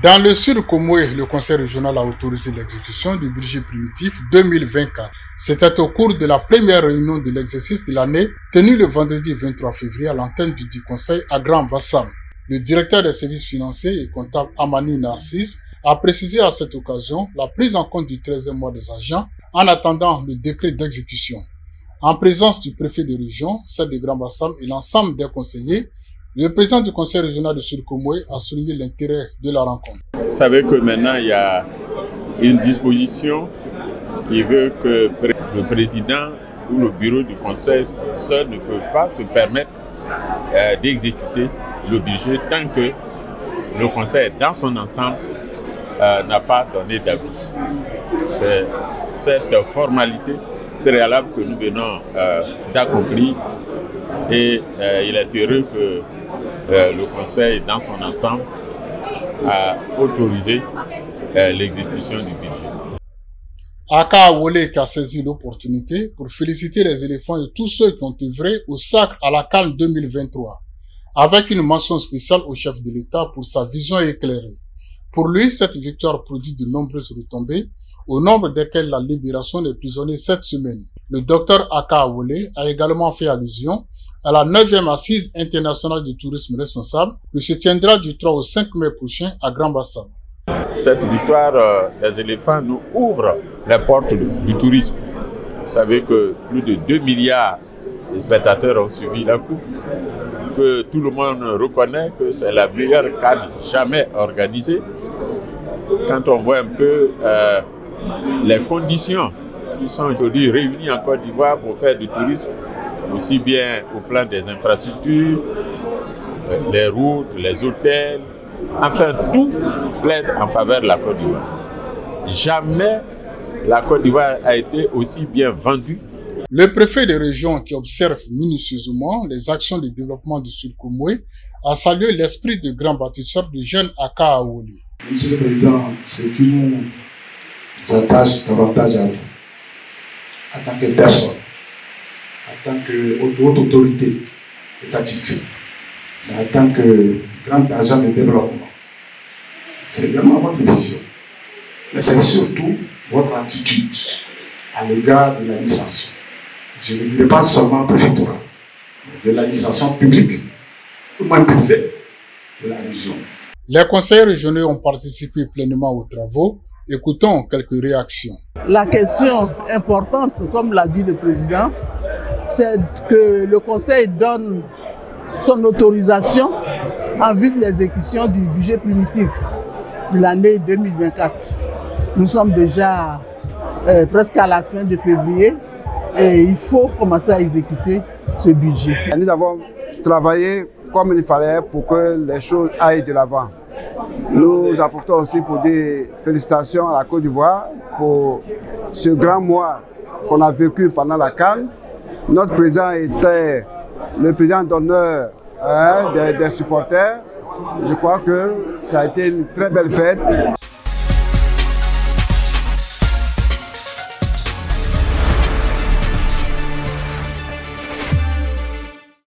Dans le Sud Comoé, le Conseil régional a autorisé l'exécution du budget primitif 2024. C'était au cours de la première réunion de l'exercice de l'année tenue le vendredi 23 février à l'antenne du dit Conseil à Grand-Bassam. Le directeur des services financiers et comptables Amani Narcisse a précisé à cette occasion la prise en compte du 13e mois des agents en attendant le décret d'exécution. En présence du préfet de région, celle de Grand-Bassam et l'ensemble des conseillers, le président du conseil régional de Sud Comoé a souligné l'intérêt de la rencontre. Vous savez que maintenant il y a une disposition qui veut que le président ou le bureau du conseil seul ne peut pas se permettre d'exécuter le budget tant que le conseil dans son ensemble n'a pas donné d'avis. C'est cette formalité préalable que nous venons d'accomplir et il est heureux que le conseil dans son ensemble a autorisé l'exécution du budget. Aka Awole qui a saisi l'opportunité pour féliciter les éléphants et tous ceux qui ont œuvré au Sacre à la CAN 2023, avec une mention spéciale au chef de l'État pour sa vision éclairée. Pour lui, cette victoire produit de nombreuses retombées, au nombre desquelles la libération des prisonniers cette semaine. Le docteur Aka Awole a également fait allusion à la 9e assise internationale du tourisme responsable qui se tiendra du 3 au 5 mai prochain à Grand-Bassam. Cette victoire des éléphants nous ouvre les portes du tourisme. Vous savez que plus de 2 milliards de spectateurs ont suivi la coupe, que tout le monde reconnaît que c'est la meilleure CAN jamais organisée. Quand on voit un peu les conditions qui sont aujourd'hui réunies en Côte d'Ivoire pour faire du tourisme, aussi bien au plan des infrastructures, les routes, les hôtels, enfin tout plaide en faveur de la Côte d'Ivoire. Jamais la Côte d'Ivoire a été aussi bien vendue. Le préfet de région qui observe minutieusement les actions de développement du Sud Comoé a salué l'esprit de grand bâtisseur du jeune Aka Awole. Monsieur le Président, ce qui nous attache davantage à vous, en tant que personne, en tant que haute autorité étatique, en tant que grand agent de développement, c'est vraiment votre vision. Mais c'est surtout votre attitude à l'égard de l'administration. Je ne dirais pas seulement préfectorale, mais de l'administration publique ou même privée de la région. Les conseillers régionaux ont participé pleinement aux travaux. Écoutons quelques réactions. La question importante, comme l'a dit le président, c'est que le conseil donne son autorisation en vue de l'exécution du budget primitif de l'année 2024. Nous sommes déjà presque à la fin de février et il faut commencer à exécuter ce budget. Nous avons travaillé comme il fallait pour que les choses aillent de l'avant. Nous apportons aussi pour des félicitations à la Côte d'Ivoire pour ce grand mois qu'on a vécu pendant la CAN. Notre président était le président d'honneur des supporters. Je crois que ça a été une très belle fête.